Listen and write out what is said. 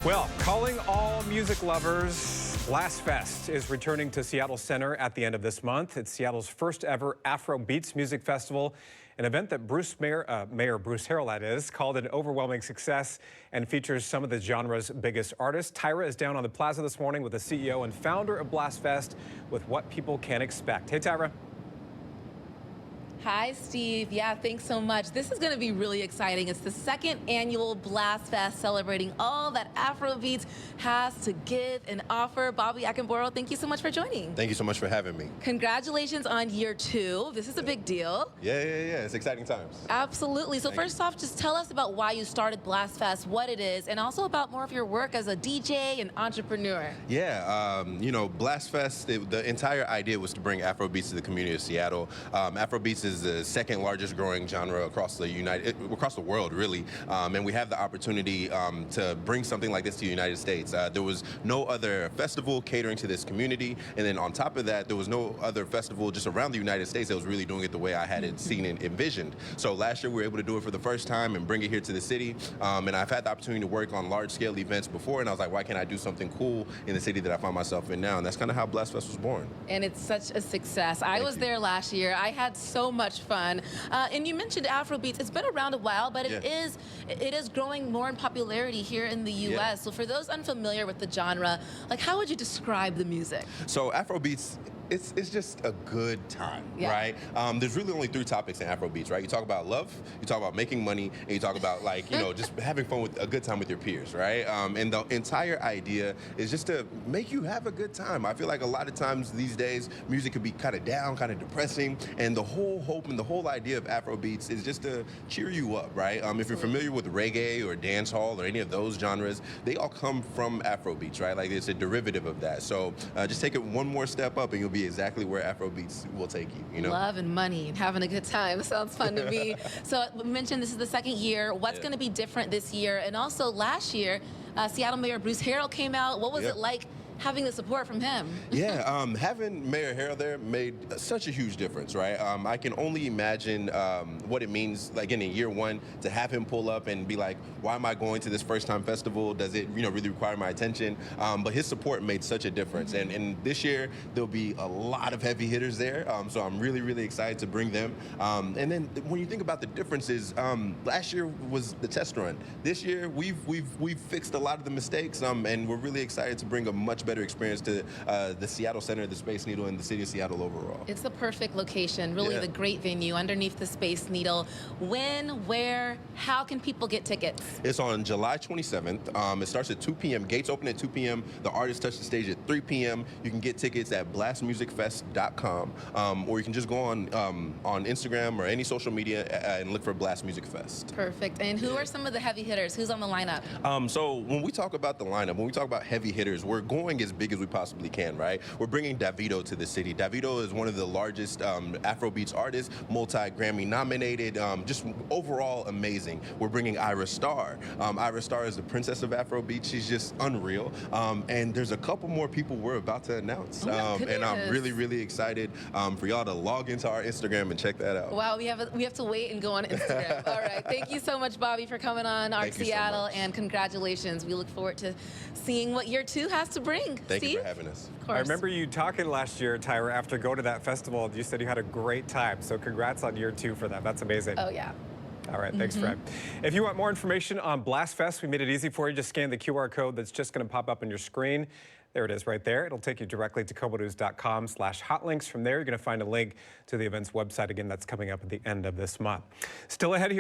Well, calling all music lovers, BLASTFEST is returning to Seattle Center at the end of this month. It's Seattle's first ever Afrobeats Music Festival, an event that Mayor Bruce Harrell, that is, called an overwhelming success and features some of the genre's biggest artists. Tyrah is down on the plaza this morning with the CEO and founder of BLASTFEST with what people can expect. Hey, Tyrah. Hi, Steve. Yeah, thanks so much. This is going to be really exciting. It's the second annual BLASTFEST, celebrating all that Afrobeats has to give and offer. Bobby Akinboro, thank you so much for joining. Thank you so much for having me. Congratulations on year 2. This is a big deal. Yeah. It's exciting times. Absolutely. So first off, just tell us about why you started BLASTFEST, what it is, and also about more of your work as a DJ and entrepreneur. Yeah, BLASTFEST, the entire idea was to bring Afrobeats to the community of Seattle. Afrobeats is the second largest growing genre across the world, really, and we have the opportunity to bring something like this to the United States. There was no other festival catering to this community, and then on top of that, there was no other festival just around the United States that was really doing it the way I had it seen and envisioned. So last year we were able to do it for the first time and bring it here to the city, and I've had the opportunity to work on large-scale events before, and I was like, why can't I do something cool in the city that I find myself in now? And that's kind of how BLASTFEST was born. And it's such a success. I was there last year. I had so much fun. And you mentioned Afrobeats. It's been around a while, but it is growing more in popularity here in the U.S. Yeah. So for those unfamiliar with the genre, like, how would you describe the music? So Afrobeats, it's just a good time, right? There's really only 3 topics in Afrobeats, right? You talk about love, you talk about making money, and you talk about, like, just having fun with a good time with your peers, right? And the entire idea is just to make you have a good time. I feel like a lot of times these days, music could be kind of down, kind of depressing, and the whole hope and the whole idea of Afrobeats is just to cheer you up, right? If you're familiar with reggae or dancehall or any of those genres, they all come from Afrobeats, right? Like, it's a derivative of that. So just take it one more step up and you'll be exactly where Afrobeats will take you, Love and money and having a good time. Sounds fun to me. So we mentioned this is the second year. What's going to be different this year? And also last year, Seattle Mayor Bruce Harrell came out. What was it like having the support from him? Having Mayor Harrell there made such a huge difference, right? I can only imagine what it means, like, in year 1, to have him pull up and be like, why am I going to this first-time festival? Does it, really require my attention? But his support made such a difference. And this year, there'll be a lot of heavy hitters there, so I'm really, really excited to bring them. And then when you think about the differences, last year was the test run. This year, we've fixed a lot of the mistakes, and we're really excited to bring a much better experience to the Seattle Center, the Space Needle, and the city of Seattle overall. It's the perfect location, really the great venue underneath the Space Needle. When, where, how can people get tickets? It's on July 27th. It starts at 2 p.m. Gates open at 2 p.m. The artists touch the stage at 3 p.m. You can get tickets at blastmusicfest.com, or you can just go on Instagram or any social media and look for Blast Music Fest. Perfect. And who are some of the heavy hitters? Who's on the lineup? So when we talk about the lineup, when we talk about heavy hitters, we're going as big as we possibly can, right? We're bringing Davido to the city. Davido is one of the largest Afrobeats artists, multi-Grammy nominated, just overall amazing. We're bringing Ira Star. Ira Star is the princess of Afrobeats. She's just unreal. And there's a couple more people we're about to announce. And I'm really, really excited for y'all to log into our Instagram and check that out. Wow, we have to wait and go on Instagram. All right, thank you so much, Bobby, for coming on Art Seattle, and congratulations. We look forward to seeing what year 2 has to bring. Thank you for having us. Of course. I remember you talking last year, Tyrah, after going to that festival. You said you had a great time, so congrats on year 2 for that. That's amazing. Oh, yeah. All right, thanks, Fred. If you want more information on BLASTFEST, we made it easy for you. Just scan the QR code that's just going to pop up on your screen. There it is right there. It'll take you directly to komonews.com/hotlinks. From there, you're going to find a link to the event's website. Again, that's coming up at the end of this month. Still ahead here.